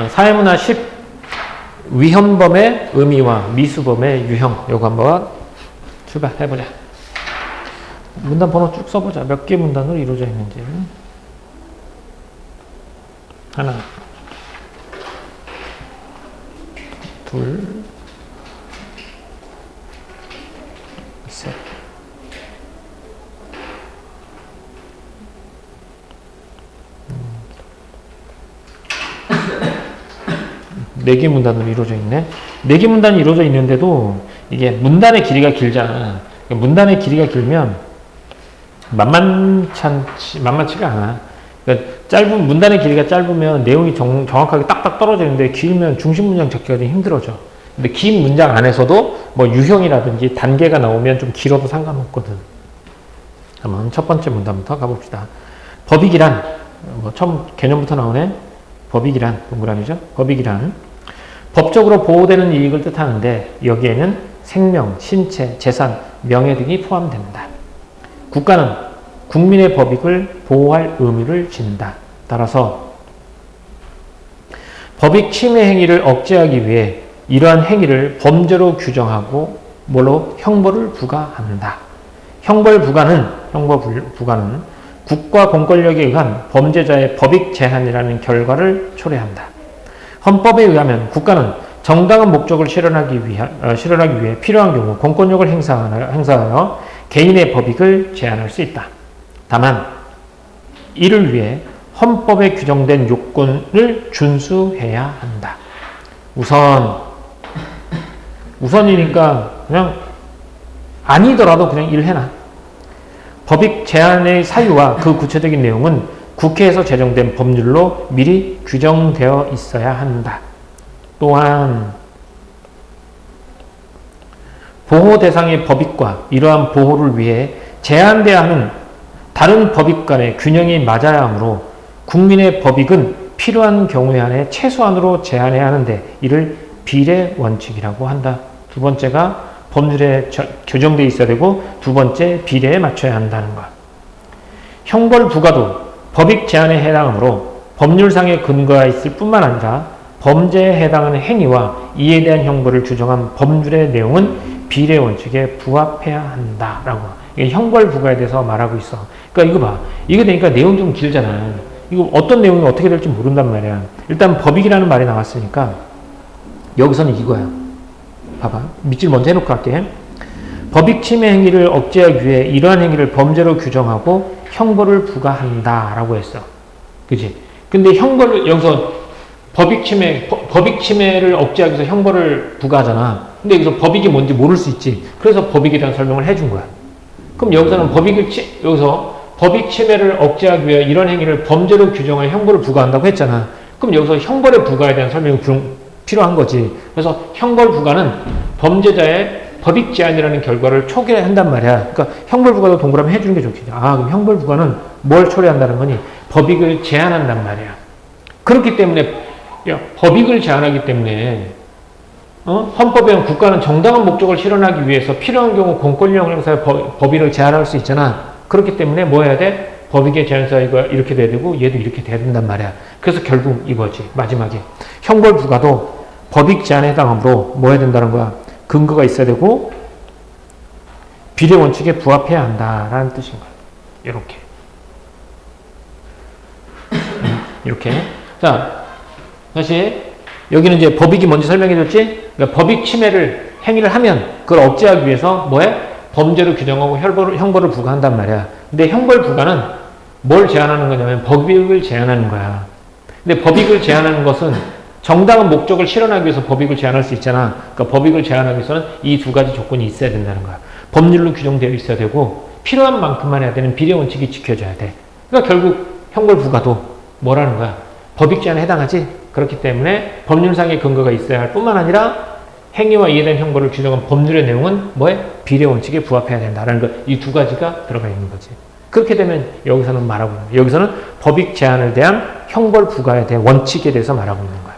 사회문화 10 위헌범의 의미와 미수범의 유형 요거 한번 출발해보자. 문단 번호 쭉 써보자. 몇 개 문단으로 이루어져 있는지. 하나, 둘, 셋. 네 개 문단으로 이루어져 있네. 네 개 문단이 이루어져 있는데도 이게 문단의 길이가 길잖아. 문단의 길이가 길면 만만치가 않아. 그러니까 문단의 길이가 짧으면 내용이 정확하게 딱딱 떨어지는데 길면 중심 문장 적기가 좀 힘들어져. 근데 긴 문장 안에서도 뭐 유형이라든지 단계가 나오면 좀 길어도 상관없거든. 한번 첫 번째 문단부터 가봅시다. 법익이란, 뭐 처음 개념부터 나오네. 법익이란, 동그라미죠. 법익이란 법적으로 보호되는 이익을 뜻하는데 여기에는 생명, 신체, 재산, 명예 등이 포함된다. 국가는 국민의 법익을 보호할 의무를 진다. 따라서 법익 침해 행위를 억제하기 위해 이러한 행위를 범죄로 규정하고 뭘로 형벌을 부과한다. 형벌 부과는 국가 공권력에 의한 범죄자의 법익 제한이라는 결과를 초래한다. 헌법에 의하면 국가는 정당한 목적을 실현하기 위해 필요한 경우 공권력을 행사하여 개인의 법익을 제한할 수 있다. 다만 이를 위해 헌법에 규정된 요건을 준수해야 한다. 우선이니까 그냥 아니더라도 그냥 일해놔. 법익 제한의 사유와 그 구체적인 내용은 국회에서 제정된 법률로 미리 규정되어 있어야 한다. 또한 보호 대상의 법익과 이러한 보호를 위해 제한돼야 하는 다른 법익 간의 균형이 맞아야 하므로 국민의 법익은 필요한 경우에 한해 최소한으로 제한해야 하는데 이를 비례 원칙이라고 한다. 두 번째가 법률에 규정되어 있어야 되고 두 번째 비례에 맞춰야 한다는 것. 형벌 부과도 법익 제한에 해당하므로 법률상의 근거가 있을 뿐만 아니라 범죄에 해당하는 행위와 이에 대한 형벌을 규정한 법률의 내용은 비례 원칙에 부합해야 한다라고. 이게 형벌 부과에 대해서 말하고 있어. 그러니까 이거 봐. 이거 되니까 내용 좀 길잖아. 이거 어떤 내용이 어떻게 될지 모른단 말이야. 일단 법익이라는 말이 나왔으니까 여기서는 이거야. 봐봐. 밑줄 먼저 해놓고 할게. 법익 침해 행위를 억제하기 위해 이러한 행위를 범죄로 규정하고 형벌을 부과한다라고 했어. 그치? 근데 형벌을 여기서 법익 침해를 억제하기 위해서 형벌을 부과하잖아. 근데 여기서 법익이 뭔지 모를 수 있지. 그래서 법익에 대한 설명을 해준 거야. 그럼 여기서는 법익 침해를 억제하기 위해 이런 행위를 범죄로 규정하여 형벌을 부과한다고 했잖아. 그럼 여기서 형벌의 부과에 대한 설명이 필요한 거지. 그래서 형벌 부과는 범죄자의 법익 제한이라는 결과를 초래한단 말이야. 그러니까 형벌 부과도 동그라미 해주는 게 좋겠죠. 그럼 형벌 부과는 뭘 초래한다는 거니? 법익을 제한한단 말이야. 그렇기 때문에 법익을 제한하기 때문에 헌법에 의한 국가는 정당한 목적을 실현하기 위해서 필요한 경우 공권력을 행사해 법익을 제한할 수 있잖아. 그렇기 때문에 뭐 해야 돼? 법익의 제한사유가 이렇게 돼야 되고 얘도 이렇게 돼야 된단 말이야. 그래서 결국 이거지. 마지막에 형벌 부과도 법익 제한에 해당하므로 뭐 해야 된다는 거야? 근거가 있어야 되고 비례 원칙에 부합해야 한다라는 뜻인 거야. 이렇게. 자, 다시 여기는 이제 법익이 뭔지 설명해줬지? 그러니까 법익 침해를 행위를 하면 그걸 억제하기 위해서 뭐해? 범죄로 규정하고 형벌을 부과한단 말이야. 근데 형벌 부과는 뭘 제한하는 거냐면 법익을 제한하는 거야. 근데 법익을 제한하는 것은 정당한 목적을 실현하기 위해서 법익을 제한할 수 있잖아. 그러니까 법익을 제한하기 위해서는 이 두 가지 조건이 있어야 된다는 거야. 법률로 규정되어 있어야 되고 필요한 만큼만 해야 되는 비례 원칙이 지켜져야 돼. 그러니까 결국 형벌 부과도 뭐라는 거야? 법익 제한에 해당하지? 그렇기 때문에 법률상의 근거가 있어야 할 뿐만 아니라 행위와 이에 대한 형벌을 규정한 법률의 내용은 뭐에? 비례 원칙에 부합해야 된다라는 것. 이 두 가지가 들어가 있는 거지. 그렇게 되면 여기서는 말하고 있는 거야. 여기서는 법익 제한에 대한 형벌 부과에 대한 원칙에 대해서 말하고 있는 거야.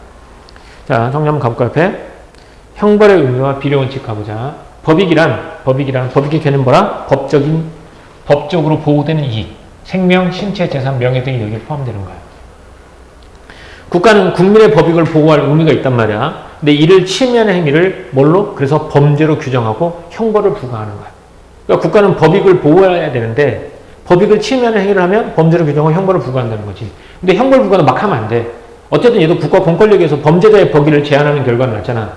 자, 정리 한번 가볼까 옆에? 형벌의 의미와 비례 원칙 가보자. 법익의 개념 뭐라? 법적으로 보호되는 이익, 생명, 신체, 재산, 명예 등이 여기에 포함되는 거야. 국가는 국민의 법익을 보호할 의무가 있단 말이야. 근데 이를 침해하는 행위를 뭘로? 그래서 범죄로 규정하고 형벌을 부과하는 거야. 그러니까 국가는 법익을 보호해야 되는데 법익을 침해하는 행위를 하면 범죄로 규정하고 형벌을 부과한다는 거지. 근데 형벌 부과는 막 하면 안 돼. 어쨌든 얘도 국가 공권력에서 범죄자의 법익을 제한하는 결과는 났잖아.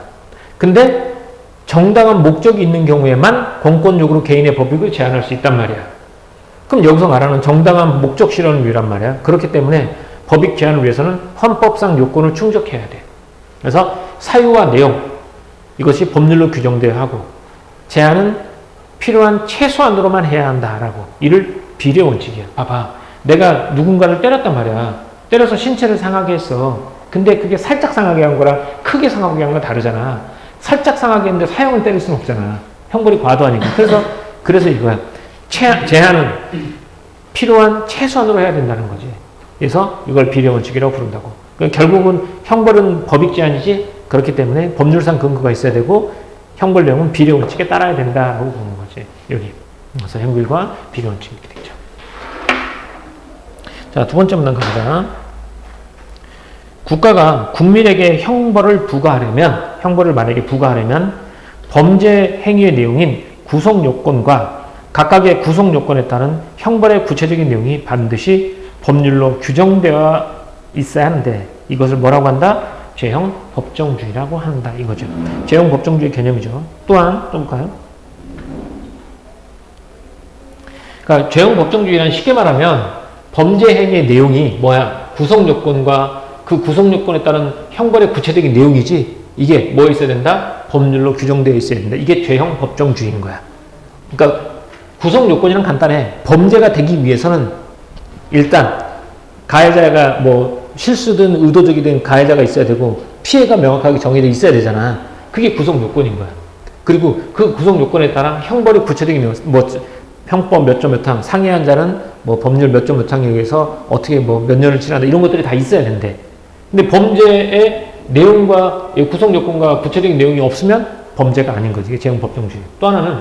근데 정당한 목적이 있는 경우에만 공권력으로 개인의 법익을 제한할 수 있단 말이야. 그럼 여기서 말하는 정당한 목적 실현을 위한 말이야. 그렇기 때문에 법익 제한을 위해서는 헌법상 요건을 충족해야 돼. 그래서 사유와 내용 이것이 법률로 규정되어야 하고 제한은 필요한 최소한으로만 해야 한다라고. 이를 비례 원칙이야. 봐봐. 내가 누군가를 때렸단 말이야. 때려서 신체를 상하게 했어. 근데 그게 살짝 상하게 한 거랑 크게 상하게 한 건 다르잖아. 살짝 상하게 했는데 사형을 때릴 수는 없잖아. 형벌이 과도하니까. 그래서 이거야. 제한은 필요한 최소한으로 해야 된다는 거지. 그래서 이걸 비례 원칙이라고 부른다고. 그러니까 결국은 형벌은 법익 제한이지. 그렇기 때문에 법률상 근거가 있어야 되고 형벌 내용은 비례 원칙에 따라야 된다라고 보는 거지. 여기. 그래서 형벌과 비례 원칙 이렇게 되죠. 자, 두 번째 문단 갑니다. 국가가 국민에게 형벌을 만약에 부과하려면 범죄 행위의 내용인 구속 요건과 각각의 구속 요건에 따른 형벌의 구체적인 내용이 반드시 법률로 규정되어 있어야 하는데 이것을 뭐라고 한다? 죄형 법정주의라고 한다 이거죠. 죄형 법정주의 개념이죠. 또한 또 볼까요? 그러니까 죄형 법정주의란 쉽게 말하면 범죄 행위의 내용이 뭐야? 구속 요건과 그 구속 요건에 따른 형벌의 구체적인 내용이지 이게 뭐 있어야 된다? 법률로 규정되어 있어야 된다. 이게 죄형 법정주의인 거야. 그러니까 구속 요건이란 간단해. 범죄가 되기 위해서는 일단 가해자가 뭐 실수든 의도적이든 가해자가 있어야 되고 피해가 명확하게 정해져 있어야 되잖아. 그게 구속 요건인 거야. 그리고 그 구속 요건에 따라 형벌의 구체적인 내용, 뭐 형법 몇 점 몇 항, 상해한 자는 뭐 법률 몇 점 몇 항에 의해서 어떻게 뭐 몇 년을 치른다 이런 것들이 다 있어야 된대. 근데 범죄의 내용과 구속 요건과 구체적인 내용이 없으면 범죄가 아닌 거지. 이게 죄형 법정주의. 또 하나는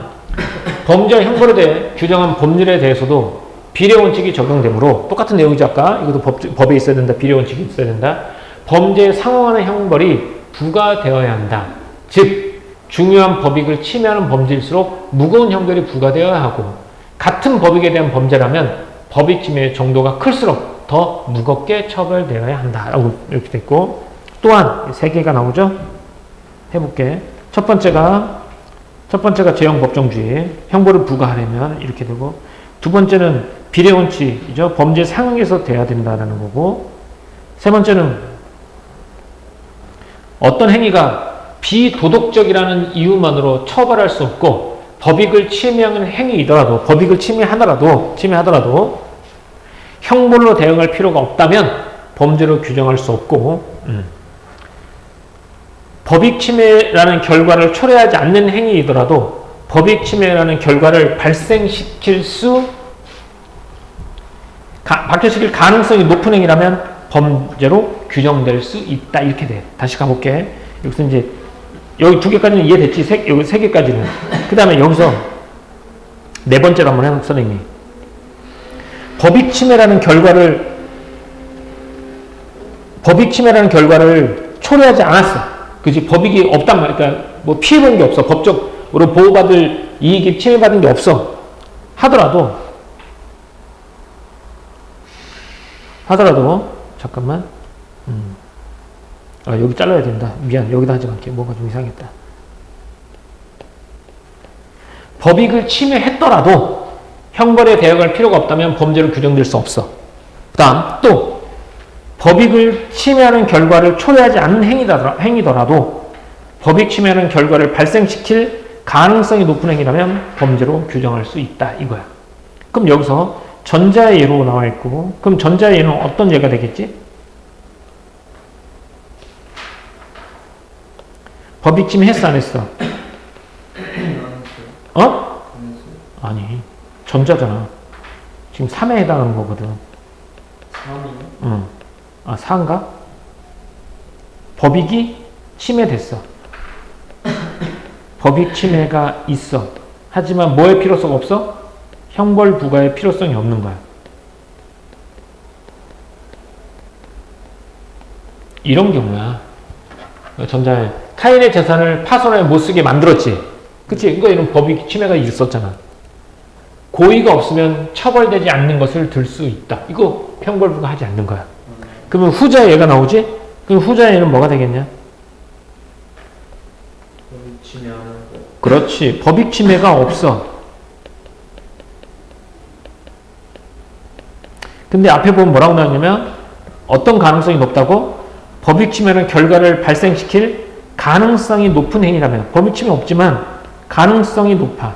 범죄와 형벌에 대해 규정한 법률에 대해서도 비례 원칙이 적용되므로 똑같은 내용이지 아까 이것도 법에 있어야 된다. 비례 원칙이 있어야 된다. 범죄에 상응하는 형벌이 부과되어야 한다. 즉 중요한 법익을 침해하는 범죄일수록 무거운 형벌이 부과되어야 하고 같은 법익에 대한 범죄라면 법익 침해의 정도가 클수록 더 무겁게 처벌되어야 한다라고 이렇게 됐고 또한 세 개가 나오죠. 해볼게. 첫 번째가 죄형 법정주의 형벌을 부과하려면 이렇게 되고 두 번째는 비례 원칙이죠. 범죄 상응해서 돼야 된다라는 거고 세 번째는 어떤 행위가 비도덕적이라는 이유만으로 처벌할 수 없고 법익을 침해하는 행위이더라도 법익을 침해하더라도 형벌로 대응할 필요가 없다면 범죄로 규정할 수 없고 법익 침해라는 결과를 초래하지 않는 행위이더라도 법익 침해라는 결과를 발생시킬 가능성이 높은 행위라면 범죄로 규정될 수 있다. 이렇게 돼. 다시 가볼게. 여기서 이제 여기 두 개까지는 이해됐지? 여기 세 개까지는. 그 다음에 여기서 네 번째로 한번 해볼게요, 선생님이. 법익 침해라는 결과를 초래하지 않았어. 그지? 법익이 없단 말이야. 그러니까 뭐 피해본 게 없어. 법적으로 보호받을 이익이 침해받은 게 없어. 하더라도 잠깐만. 여기 잘라야 된다. 미안. 여기다 하지 말게. 뭐가 좀 이상했다. 법익을 침해했더라도 형벌에 대응할 필요가 없다면 범죄로 규정될 수 없어. 그 다음 또 법익을 침해하는 결과를 초래하지 않는 행위더라도 법익 침해하는 결과를 발생시킬 가능성이 높은 행위라면 범죄로 규정할 수 있다. 이거야. 그럼 여기서 전자의 예로 나와 있고 그럼 전자의 예는 어떤 예가 되겠지? 법익 침해 했어 안 했어? 아니 전자잖아. 지금 3에 해당하는 거거든. 3이요? 4인가? 법익이 침해됐어. 법익 침해가 있어. 하지만 뭐의 필요성 없어? 형벌 부과의 필요성이 없는 거야. 이런 경우야. 전자에 타인의 재산을 파손하여 못쓰게 만들었지. 그치? 그러니까 이런 법익 침해가 있었잖아. 고의가 없으면 처벌되지 않는 것을 들 수 있다. 이거 형벌부가 하지 않는 거야. 그러면 후자의 예가 나오지? 그럼 후자의 예는 뭐가 되겠냐? 법익 침해하는 거. 그렇지. 법익 침해가 없어. 근데 앞에 보면 뭐라고 나왔냐면 어떤 가능성이 높다고? 법익 침해는 결과를 발생시킬 가능성이 높은 행위라면 법익 침해 없지만 가능성이 높아.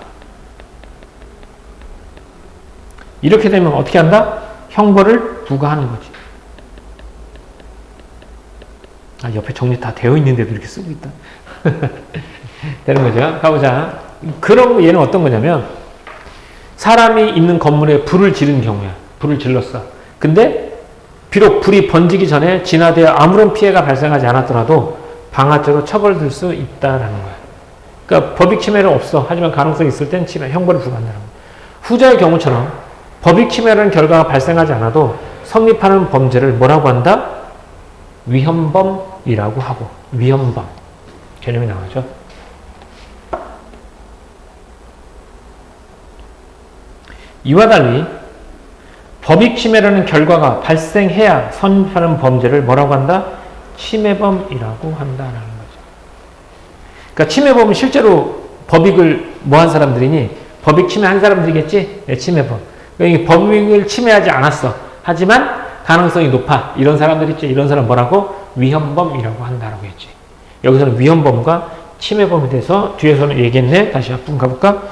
이렇게 되면 어떻게 한다? 형벌을 부과하는 거지. 아, 옆에 정리 다 되어 있는데도 이렇게 쓰고 있다. 되는 거죠. 가보자. 그럼 얘는 어떤 거냐면 사람이 있는 건물에 불을 지른 경우야. 불을 질렀어. 근데 비록 불이 번지기 전에 진화되어 아무런 피해가 발생하지 않았더라도 방화죄로 처벌될 수 있다라는 거야. 그러니까 법익 침해는 없어. 하지만 가능성이 있을 땐 침해, 형벌을 부과한다는 거야. 후자의 경우처럼 법익 침해라는 결과가 발생하지 않아도 성립하는 범죄를 뭐라고 한다? 위헌범이라고 하고, 위헌범 개념이 나오죠. 이와 달리 법익 침해라는 결과가 발생해야 성립하는 범죄를 뭐라고 한다? 침해범이라고 한다라는 거죠. 그러니까 침해범은 실제로 법익을 뭐 한 사람들이니? 법익 침해한 사람들이겠지? 네, 침해범. 그러니까 법익을 침해하지 않았어. 하지만 가능성이 높아. 이런 사람들 있지? 이런 사람 뭐라고? 위헌범이라고 한다라고 했지. 여기서는 위헌범과 침해범에 대해서 뒤에서는 얘기했네. 다시 한번 가볼까?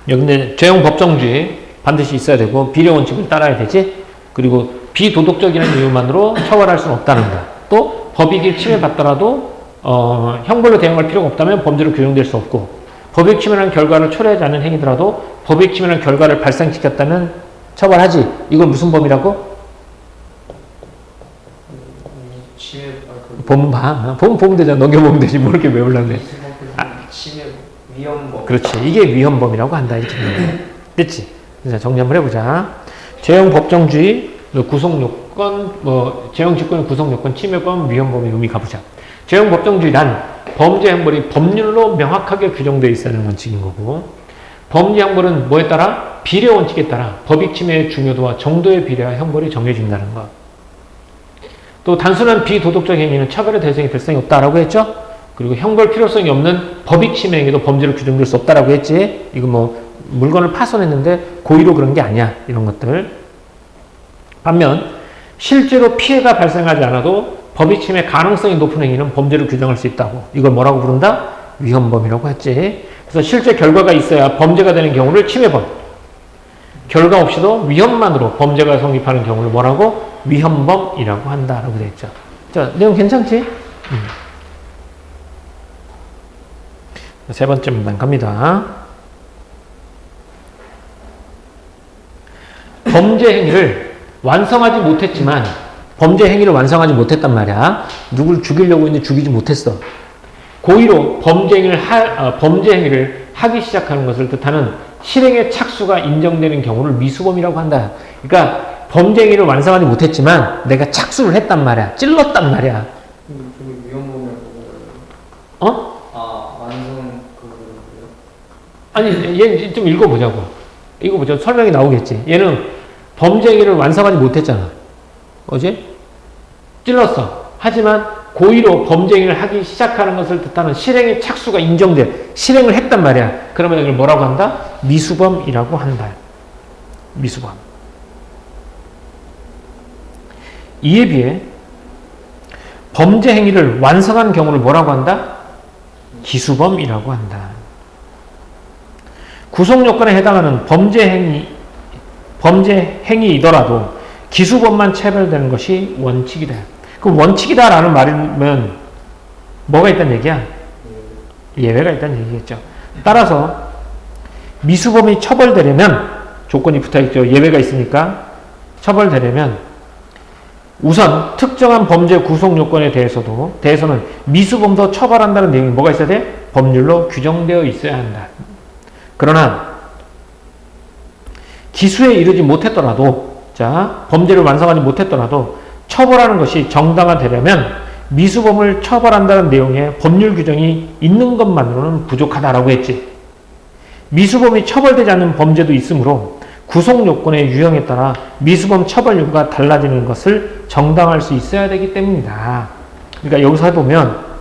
여기 근데 죄형 법정주의 반드시 있어야 되고 비례 원칙을 따라야 되지. 그리고 비도덕적이라는 이유만으로 처벌할 수는 없다는 거. 또 법익이 침해받더라도 형벌로 대응할 필요가 없다면 범죄로 규정될 수 없고, 법익 침해라는 결과를 초래하지 않는 행위더라도 법익 침해라는 결과를 발생시켰다면 처벌하지. 이건 무슨 범이라고? 보면 봐. 보면 되잖아. 넘겨보면 되지. 뭐 이렇게 외우려고 해. 침해 위헌범. 그렇지. 이게 위헌범이라고 한다. 이렇게 됐지? 자, 정리 한번 해보자. 죄형 법정주의, 구속요건, 죄형 직권의 구속요건, 침해범, 위헌범의 의미 가보자. 죄형 법정주의란 범죄 형벌이 법률로 명확하게 규정되어 있어야 하는 원칙인 거고, 범죄 형벌은 뭐에 따라? 비례 원칙에 따라 법익 침해의 중요도와 정도에 비례하여 형벌이 정해진다는 것. 또 단순한 비도덕적 행위는 처벌의 대상이 될 수가 없다라고 했죠? 그리고 형벌 필요성이 없는 법익 침해 행위도 범죄로 규정될 수 없다라고 했지? 이거 뭐 물건을 파손했는데 고의로 그런 게 아니야. 이런 것들. 반면 실제로 피해가 발생하지 않아도 법익 침해 가능성이 높은 행위는 범죄로 규정할 수 있다고. 이걸 뭐라고 부른다? 위헌범이라고 했지. 그래서 실제 결과가 있어야 범죄가 되는 경우를 침해범. 결과 없이도 위헌만으로 범죄가 성립하는 경우를 뭐라고? 위헌범이라고 한다라고 되어 있죠. 자, 내용 괜찮지? 세 번째 문단 갑니다. 범죄 행위를 완성하지 못했지만, 범죄 행위를 완성하지 못했단 말이야. 누굴 죽이려고 했는데 죽이지 못했어. 고의로 범죄 행위를 하기 시작하는 것을 뜻하는 실행의 착수가 인정되는 경우를 미수범이라고 한다. 그러니까 범죄 행위를 완성하지 못했지만 내가 착수를 했단 말이야. 찔렀단 말이야. 그게 위헌범이라고. 완성 그거요? 아니, 얘 좀 읽어보자고. 읽어보자. 설명이 나오겠지. 얘는 범죄 행위를 완성하지 못했잖아. 어제? 찔렀어. 하지만 고의로 범죄 행위를 하기 시작하는 것을 뜻하는 실행의 착수가 인정돼. 실행을 했단 말이야. 그러면 이걸 뭐라고 한다? 미수범이라고 한다. 미수범. 이에 비해 범죄 행위를 완성한 경우를 뭐라고 한다? 기수범이라고 한다. 구속요건에 해당하는 범죄 행위이더라도 기수범만 처벌되는 것이 원칙이다. 그 원칙이다라는 말이면 뭐가 있다는 얘기야? 예외가 있다는 얘기겠죠. 따라서 미수범이 처벌되려면 조건이 붙어있죠. 예외가 있으니까 처벌되려면 우선 특정한 범죄 구속 요건에 대해서는 미수범도 처벌한다는 내용이 뭐가 있어야 돼? 법률로 규정되어 있어야 한다. 그러나 기수에 이르지 못했더라도 자, 범죄를 완성하지 못했더라도 처벌하는 것이 정당화되려면 미수범을 처벌한다는 내용의 법률 규정이 있는 것만으로는 부족하다라고 했지. 미수범이 처벌되지 않는 범죄도 있으므로 구속 요건의 유형에 따라 미수범 처벌 여부가 달라지는 것을 정당화할 수 있어야 되기 때문이다. 그러니까 여기서 해보면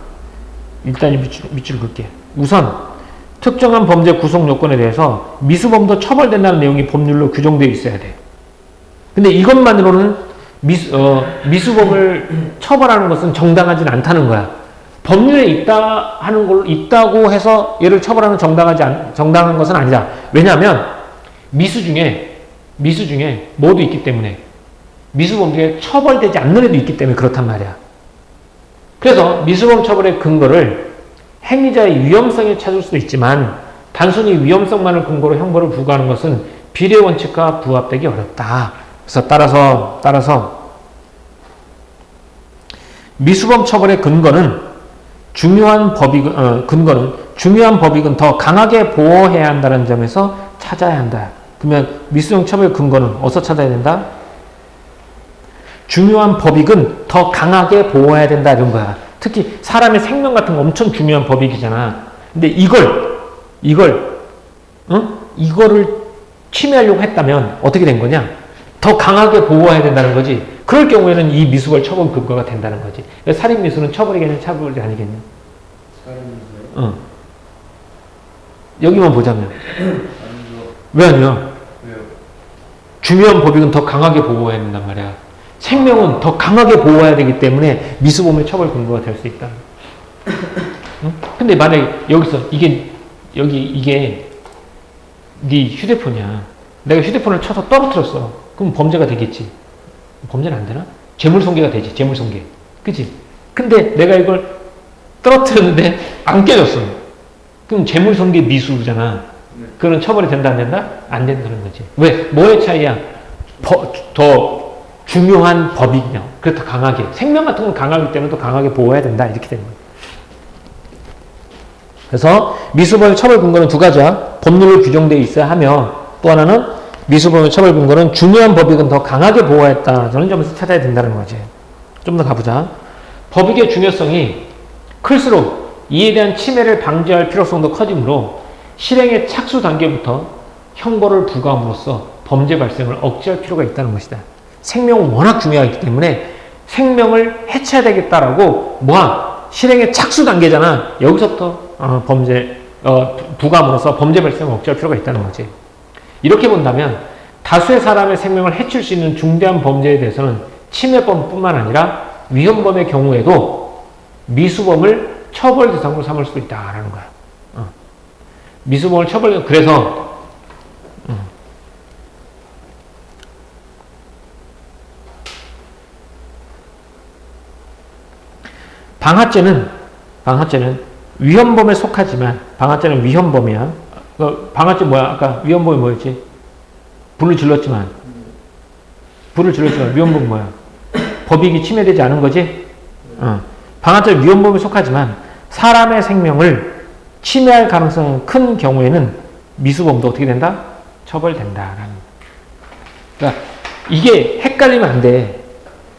일단 밑줄 그을게. 우선 특정한 범죄 구속 요건에 대해서 미수범도 처벌된다는 내용이 법률로 규정되어 있어야 돼. 근데 이것만으로는 미수범을 처벌하는 것은 정당하지는 않다는 거야. 법률에 있다고 해서 얘를 처벌하는 정당한 것은 아니다. 왜냐하면 미수 중에 뭐도 있기 때문에 미수범 중에 처벌되지 않는 애도 있기 때문에 그렇단 말이야. 그래서 미수범 처벌의 근거를 행위자의 위험성에 찾을 수도 있지만 단순히 위험성만을 근거로 형벌을 부과하는 것은 비례 원칙과 부합되기 어렵다. 그래서 따라서 미수범 처벌의 근거는 중요한 법익은 더 강하게 보호해야 한다는 점에서 찾아야 한다. 그러면 미수범 처벌 근거는 어디서 찾아야 된다? 중요한 법익은 더 강하게 보호해야 된다 이런 거야. 특히 사람의 생명 같은 거 엄청 중요한 법익이잖아. 근데 이거를 침해하려고 했다면 어떻게 된 거냐? 더 강하게 보호해야 된다는 거지. 그럴 경우에는 이 미수벌 처벌 근거가 된다는 거지. 살인 미수는 처벌이겠냐, 처벌이 아니겠냐? 살인 미수요? 여기만 보자면. 아니죠. 왜 아니야? 왜요? 중요한 법익은 더 강하게 보호해야 된단 말이야. 생명은 더 강하게 보호해야 되기 때문에 미수범의 처벌 근거가 될 수 있다. 응? 근데 만약에 여기서 이게 네 휴대폰이야. 내가 휴대폰을 쳐서 떨어뜨렸어. 그럼 범죄가 되겠지. 범죄는 안 되나? 재물손괴가 되지. 재물손괴. 그치? 근데 내가 이걸 떨어뜨렸는데 안 깨졌어. 그럼 재물손괴 미수잖아. 그건 처벌이 된다 안 된다? 안 된다는 거지. 왜? 뭐의 차이야? 더 중요한 법이냐. 그래 더 강하게. 생명 같은 건 강하기 때문에 더 강하게 보호해야 된다. 이렇게 되는 거예요. 그래서 미수범의 처벌 근거는 두 가지야. 법률로 규정되어 있어야 하며 또 하나는 미수범의 처벌 근거는 중요한 법익은 더 강하게 보호했다. 저는 점에서 찾아야 된다는 거지. 좀 더 가보자. 법익의 중요성이 클수록 이에 대한 침해를 방지할 필요성도 커지므로 실행의 착수 단계부터 형벌을 부과함으로써 범죄 발생을 억제할 필요가 있다는 것이다. 생명은 워낙 중요하기 때문에 생명을 해쳐야 되겠다라고 실행의 착수 단계잖아. 여기서부터 부과함으로써 범죄 발생을 억제할 필요가 있다는 거지. 이렇게 본다면 다수의 사람의 생명을 해칠 수 있는 중대한 범죄에 대해서는 침해범뿐만 아니라 위헌범의 경우에도 미수범을 처벌 대상으로 삼을 수도 있다라는 거야. 미수범을 그래서 방화죄는 위헌범에 속하지만 방화죄는 위헌범이야. 방화죄 뭐야? 아까 위헌범이 뭐였지? 불을 질렀지만 위헌범 뭐야? 법익이 침해되지 않은 거지? 방화죄는 위헌범에 속하지만 사람의 생명을 침해할 가능성이 큰 경우에는 미수범도 어떻게 된다? 처벌된다라는. 그러니까 이게 헷갈리면 안 돼.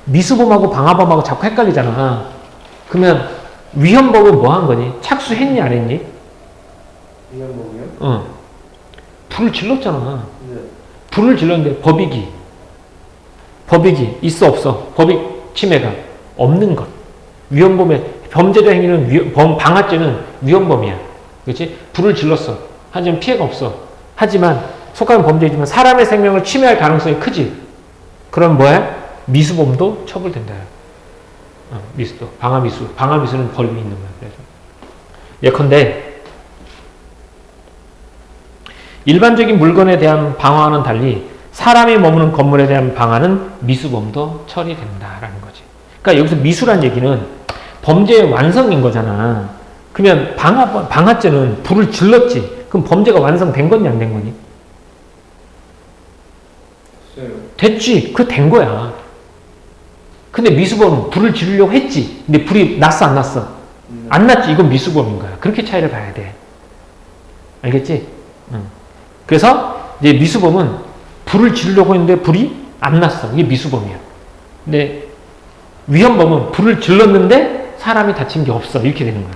미수범하고 방화범하고 자꾸 헷갈리잖아. 그러면 위헌범은 뭐 한 거니? 착수했니 안 했니? 위헌범이요? 불을 질렀잖아. 네. 불을 질렀는데 법익이 있어 없어? 법익 침해가 없는 것. 위헌범의 범죄적 행위는 방화죄는 위헌범이야. 그렇지? 불을 질렀어. 하지만 피해가 없어. 하지만 속하는 범죄이지만 사람의 생명을 침해할 가능성이 크지. 그럼 뭐야? 미수범도 처벌된다. 미수도. 방화미수는 벌금이 있는 거야. 그래서. 예컨대 일반적인 물건에 대한 방화와는 달리 사람이 머무는 건물에 대한 방화는 미수범도 처리된다라는 거지. 그러니까 여기서 미수란 얘기는 범죄의 완성인 거잖아. 그러면 방화죄는 불을 질렀지. 그럼 범죄가 완성된 거니 안 된 거니? 됐지. 그 된 거야. 근데 미수범은 불을 지르려고 했지. 근데 불이 났어 안 났어? 안 났지. 이건 미수범인 거야. 그렇게 차이를 봐야 돼. 알겠지? 그래서 이제 미수범은 불을 지르려고 했는데 불이 안 났어. 이게 미수범이야. 근데 위헌범은 불을 질렀는데 사람이 다친 게 없어. 이렇게 되는 거야.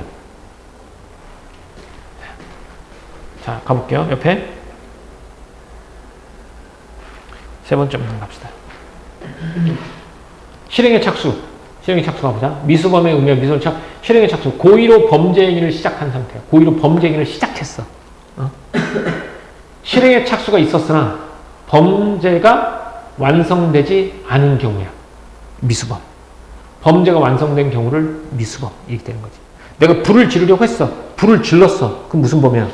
자, 가볼게요. 옆에. 세 번째 문제 갑시다. 실행의 착수. 실행의 착수 가보자. 미수범의 의미와 미수범 착수. 실행의 착수. 고의로 범죄 행위를 시작한 상태야. 고의로 범죄 행위를 시작했어. 실행의 착수가 있었으나 범죄가 완성되지 않은 경우야. 미수범. 범죄가 완성된 경우를 미수범. 이렇게 되는 거지. 내가 불을 지르려고 했어. 불을 질렀어. 그럼 무슨 범이야?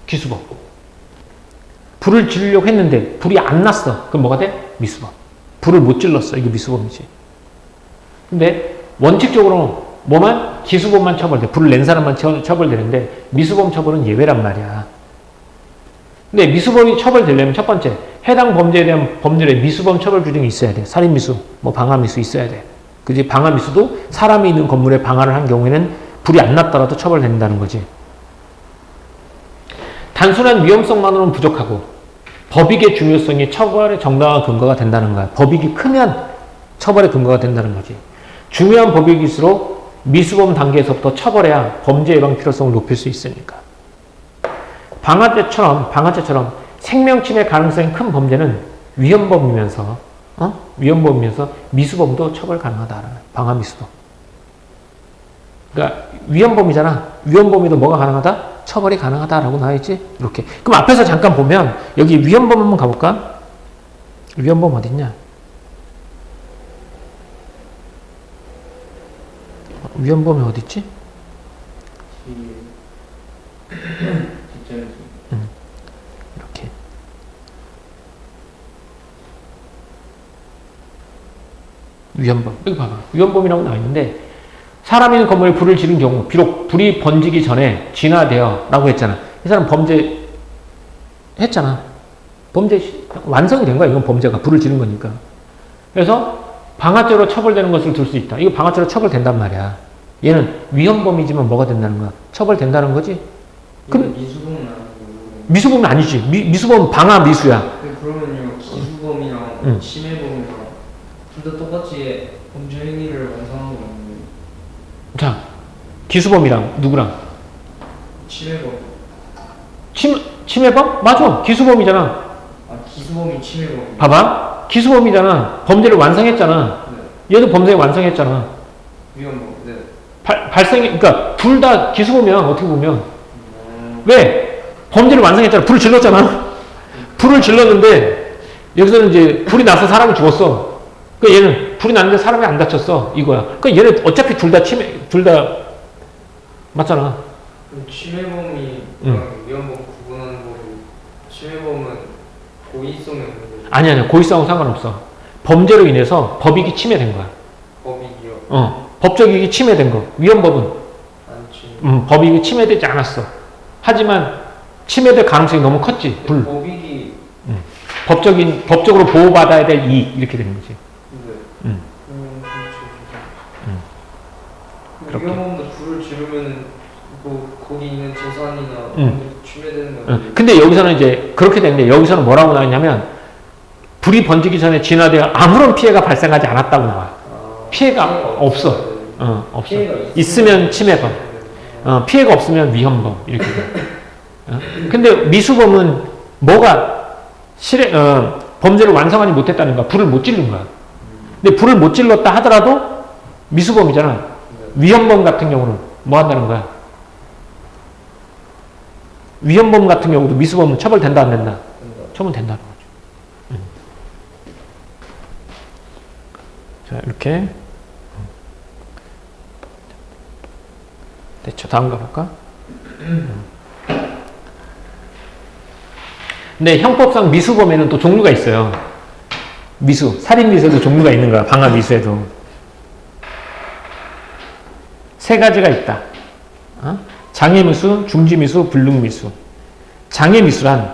기수범. 불을 지르려고 했는데 불이 안 났어. 그럼 뭐가 돼? 미수범. 불을 못 질렀어. 이게 미수범이지. 근데 원칙적으로 뭐만? 기수범만 처벌돼. 불을 낸 사람만 처벌되는데 미수범 처벌은 예외란 말이야. 근데 미수범이 처벌되려면 첫 번째, 해당 범죄에 대한 법률에 미수범 처벌 규정이 있어야 돼. 살인미수, 뭐 방화미수 있어야 돼. 그지? 방화미수도 사람이 있는 건물에 방화를 한 경우에는 불이 안 났더라도 처벌된다는 거지. 단순한 위험성만으로는 부족하고 법익의 중요성이 처벌의 정당한 근거가 된다는 거야. 법익이 크면 처벌의 근거가 된다는 거지. 중요한 법익일수록 미수범 단계에서부터 처벌해야 범죄 예방 필요성을 높일 수 있으니까. 방화죄처럼 생명침해 가능성이 큰 범죄는 위헌범이면서 미수범도 처벌 가능하다라는 방화미수도. 그러니까 위헌범이잖아. 위헌범에도 뭐가 가능하다? 처벌이 가능하다라고 나와있지? 이렇게. 그럼 앞에서 잠깐 보면 여기 위헌범 한번 가볼까? 위헌범 어딨냐? 위헌범이 어딨지? 이렇게. 위헌범. 여기 봐봐. 위헌범이라고 나와있는데 사람이 있는 건물에 불을 지른 경우 비록 불이 번지기 전에 진화되어 라고 했잖아. 이 사람 범죄 했잖아. 범죄 완성이 된 거야. 이건 범죄가 불을 지른 거니까. 그래서 방화죄로 처벌되는 것을 들 수 있다. 이거 방화죄로 처벌된단 말이야. 얘는 위헌범이지만 뭐가 된다는 거야? 처벌된다는 거지. 그럼 미수범은 아니고 미수범은 아니지. 미수범은 방화미수야. 그러면요 기수범이랑 침해범이랑 둘 다 똑같이 범죄 행위를 완성한 거 맞나요? 자, 기수범이랑 누구랑? 침해범. 침해범? 맞아. 기수범이잖아. 아 기수범이 침해범. 봐봐. 기수범이잖아. 범죄를 완성했잖아. 네. 얘도 범죄 완성했잖아. 위헌범. 네. 그러니까 둘 다 기수범이야. 어떻게 보면. 왜? 범죄를 완성했잖아. 불을 질렀잖아. 불을 질렀는데 여기서는 이제 불이 나서 사람이 죽었어. 그 얘는 불이 났는데 사람이 안 다쳤어. 이거야. 그 얘는 어차피 둘 다 맞잖아. 그럼 침해범이 위헌범 구분하는 거고 침해범은 고의성이 없는 거죠? 아니야. 고의성하고 상관없어. 범죄로 인해서 법익이 침해된 거야. 법익이요? 법적 이익이 침해된 거. 위헌법은 아니지. 법익이 침해되지 않았어. 하지만 침해될 가능성이 너무 컸지. 불. 법익이 법적으로 보호받아야 될 이익 이렇게 되는 거지. 네. 그렇게. 위헌범도 불을 지르면은 뭐 거기 있는 재산이나 침해되는 거. 근데 여기서는 이제 그렇게 되는데 여기서는 뭐라고 나왔냐면 불이 번지기 전에 진화되어 아무런 피해가 발생하지 않았다고 나와. 피해가 없어. 없어. 피해가 있으면 침해범. 피해가 없으면 위헌범 이렇게 돼. 근데 미수범은 뭐가 범죄를 완성하지 못했다는 거야. 불을 못 지른 거야. 근데 불을 못 질렀다 하더라도 미수범이잖아. 위헌범 같은 경우는 뭐 한다는 거야? 위헌범 같은 경우도 미수범은 처벌된다 안 된다? 처벌된다는 거죠. 자, 이렇게. 됐죠. 다음 가볼까? 근데 형법상 미수범에는 또 종류가 있어요. 살인미수에도 종류가 있는 거야. 방화미수에도. 세 가지가 있다. 장애미수, 중지미수, 불능미수. 장애미수란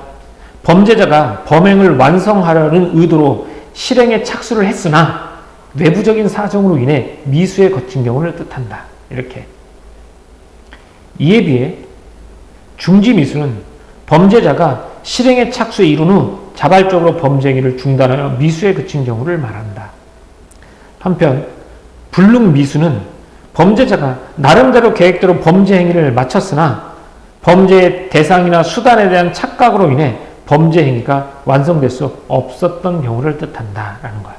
범죄자가 범행을 완성하려는 의도로 실행에 착수를 했으나 외부적인 사정으로 인해 미수에 거친 경우를 뜻한다. 이렇게. 이에 비해 중지미수는 범죄자가 실행의 착수에 이른 후 자발적으로 범죄 행위를 중단하여 미수에 그친 경우를 말한다. 한편 불능 미수는 범죄자가 나름대로 계획대로 범죄 행위를 마쳤으나 범죄의 대상이나 수단에 대한 착각으로 인해 범죄 행위가 완성될 수 없었던 경우를 뜻한다라는 거야.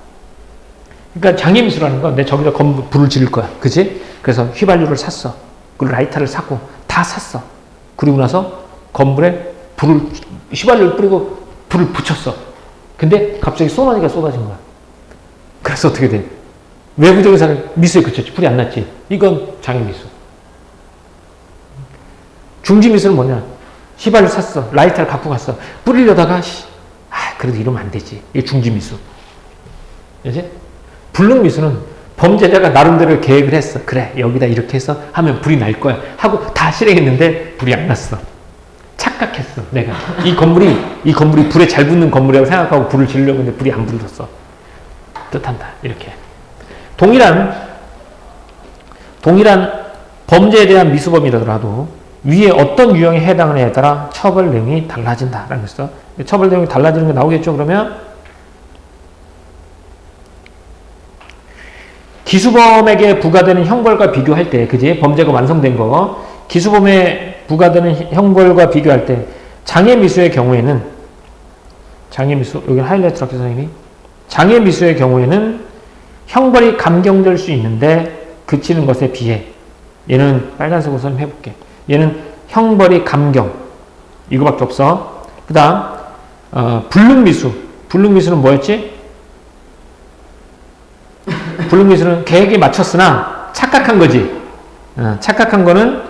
그러니까 장애미수라는 건 내 저기다 불을 지를 거야. 그치? 그래서 휘발유를 샀어. 그리고 라이터를 사고 다 샀어. 그리고 나서 건물에 휘발유를 뿌리고 불을 붙였어. 근데 갑자기 소나기가 쏟아진 거야. 그래서 어떻게 돼? 외부적인 사람 미수에 그쳤지. 불이 안 났지. 이건 장애미수. 중지미수는 뭐냐? 휘발유 샀어. 라이터를 갖고 갔어. 뿌리려다가 그래도 이러면 안 되지. 이게 중지미수. 그치? 불능미수는 범죄자가 나름대로 계획을 했어. 그래, 여기다 이렇게 해서 하면 불이 날 거야. 하고 다 실행했는데 불이 안 났어. 착각했어, 내가. 이 건물이 불에 잘 붙는 건물이라고 생각하고 불을 지르려고 했는데 불이 안 붙었어. 뜻한다. 이렇게. 동일한 범죄에 대한 미수범이라더라도 위에 어떤 유형에 해당하느냐에 따라 처벌 내용이 달라진다라는 거죠. 처벌 내용이 달라지는 게 나오겠죠, 그러면? 기수범에게 부과되는 형벌과 비교할 때, 그지? 범죄가 완성된 거. 기수범에 부과되는 형벌과 비교할 때, 장애미수의 경우에는, 여기 하이라이트 할게요, 선생님이. 장애미수의 경우에는 형벌이 감경될 수 있는데, 그치는 것에 비해, 얘는 빨간색으로 설명해볼게. 얘는 형벌이 감경. 이거밖에 없어. 그 다음, 불능미수. 불능미수는 뭐였지? 불능미수는 계획에 맞췄으나 착각한 거지. 착각한 거는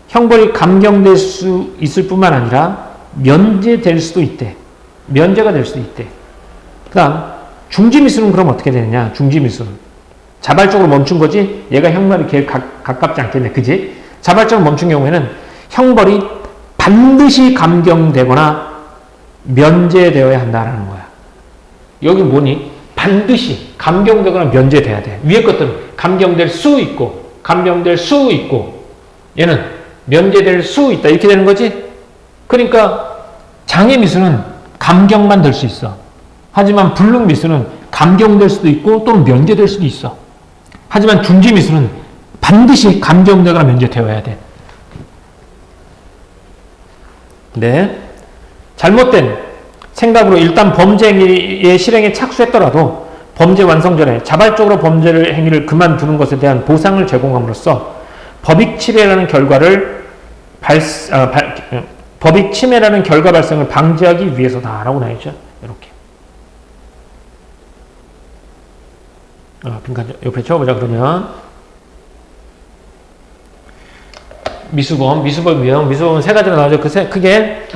형벌이 감경될 수 있을 뿐만 아니라 면제될 수도 있대. 면제가 될 수도 있대. 그 다음 중지미수는 그럼 어떻게 되느냐. 중지미수는 자발적으로 멈춘 거지. 얘가 형벌이 계획 가깝지 않겠네. 그지? 자발적으로 멈춘 경우에는 형벌이 반드시 감경되거나 면제되어야 한다라는 거야. 여기 뭐니? 반드시 감경되거나 면제돼야 돼. 위에 것들은 감경될 수 있고 얘는 면제될 수 있다. 이렇게 되는 거지. 그러니까 장애미수는 감경만 될 수 있어. 하지만 불능미수는 감경될 수도 있고 또는 면제될 수도 있어. 하지만 중지미수는 반드시 감경되거나 면제되어야 돼. 네. 잘못된 생각으로 일단 범죄 행위의 실행에 착수했더라도 범죄 완성 전에 자발적으로 범죄 행위를 그만두는 것에 대한 보상을 제공함으로써 법익 침해라는 결과 발생을 방지하기 위해서다라고 나와있죠. 이렇게. 빈칸 옆에 쳐보자. 그러면 미수범 유형, 미수범은 세 가지로 나오죠. 크게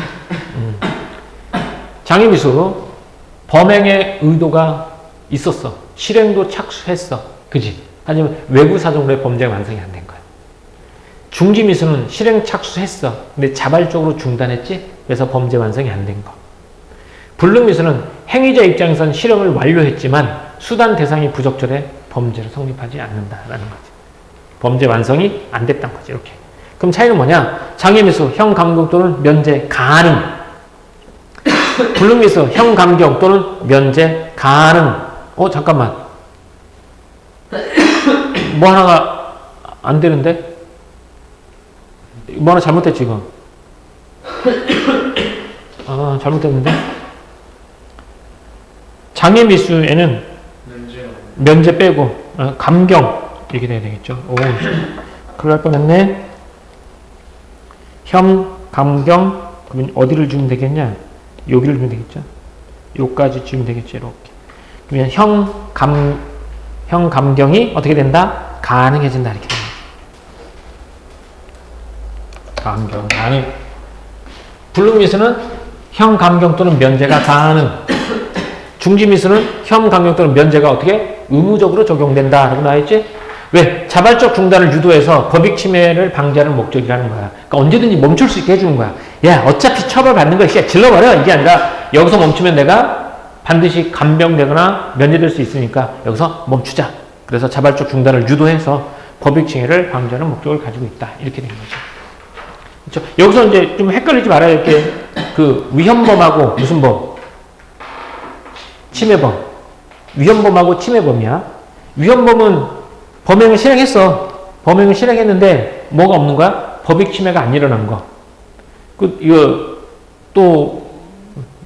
장애미수, 범행의 의도가 있었어. 실행도 착수했어. 그지? 하지만 외부 사정으로 범죄가 완성이 안 된 거야. 중지미수는 실행 착수했어. 근데 자발적으로 중단했지? 그래서 범죄 완성이 안 된 거. 불능미수는 행위자 입장에서는 실행을 완료했지만 수단 대상이 부적절해 범죄로 성립하지 않는다라는 거지. 범죄 완성이 안 됐다는 거지. 이렇게. 그럼 차이는 뭐냐? 장애미수, 형 감경 또는 면제 가능. 불능미수, 형 감경 또는 면제 가능. 잠깐만. 뭐 하나가 안 되는데? 뭐 하나 잘못됐지, 이거? 잘못됐는데? 장애미수에는 면제 빼고, 감경. 이렇게 돼야 되겠죠. 그럴 할 뻔했네. 형, 감경. 그러면 어디를 주면 되겠냐? 여기를 주면 되겠죠. 요까지 주면 되겠죠. 이렇게. 그러면 형 감경이 어떻게 된다? 가능해진다. 이렇게 됩니다. 감경, 가능. 불능미수는 형 감경 또는 면제가 가능. 중지미수는 형 감경 또는 면제가 어떻게? 의무적으로 적용된다. 라고 나와있지? 왜? 자발적 중단을 유도해서 법익 침해를 방지하는 목적이라는 거야. 그러니까 언제든지 멈출 수 있게 해주는 거야. 야, 어차피 처벌받는 거야. 질러버려. 이게 아니라 여기서 멈추면 내가 반드시 감병되거나 면제될 수 있으니까 여기서 멈추자. 그래서 자발적 중단을 유도해서 법익 침해를 방지하는 목적을 가지고 있다. 이렇게 된 거죠. 그렇죠? 여기서 이제 좀 헷갈리지 말아야 될 게 그 위헌범하고 무슨 범? 침해범. 위헌범하고 침해범이야. 위헌범은 범행을 실행했어. 범행을 실행했는데 뭐가 없는 거야? 법익 침해가 안 일어난 거. 이거 또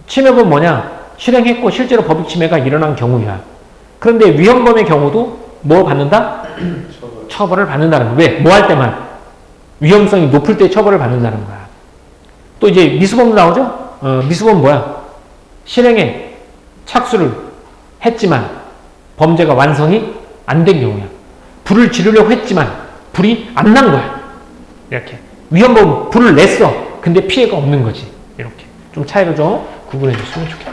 침해범 뭐냐? 실행했고 실제로 법익 침해가 일어난 경우야. 그런데 위헌범의 경우도 뭐 받는다? 처벌을 받는다는 거야. 왜? 뭐 할 때만? 위험성이 높을 때 처벌을 받는다는 거야. 또 이제 미수범도 나오죠? 미수범 뭐야? 실행에 착수를 했지만 범죄가 완성이 안 된 경우야. 불을 지르려고 했지만 불이 안 난 거야. 이렇게. 위헌범 불을 냈어. 근데 피해가 없는 거지. 이렇게. 좀 차이를 좀 구분해 줬으면 좋겠다.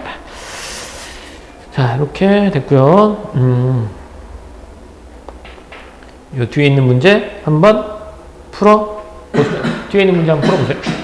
자, 이렇게 됐고요. 요 뒤에 있는 문제 한번 풀어 보세요. 뒤에 있는 문제 한번 풀어보세요.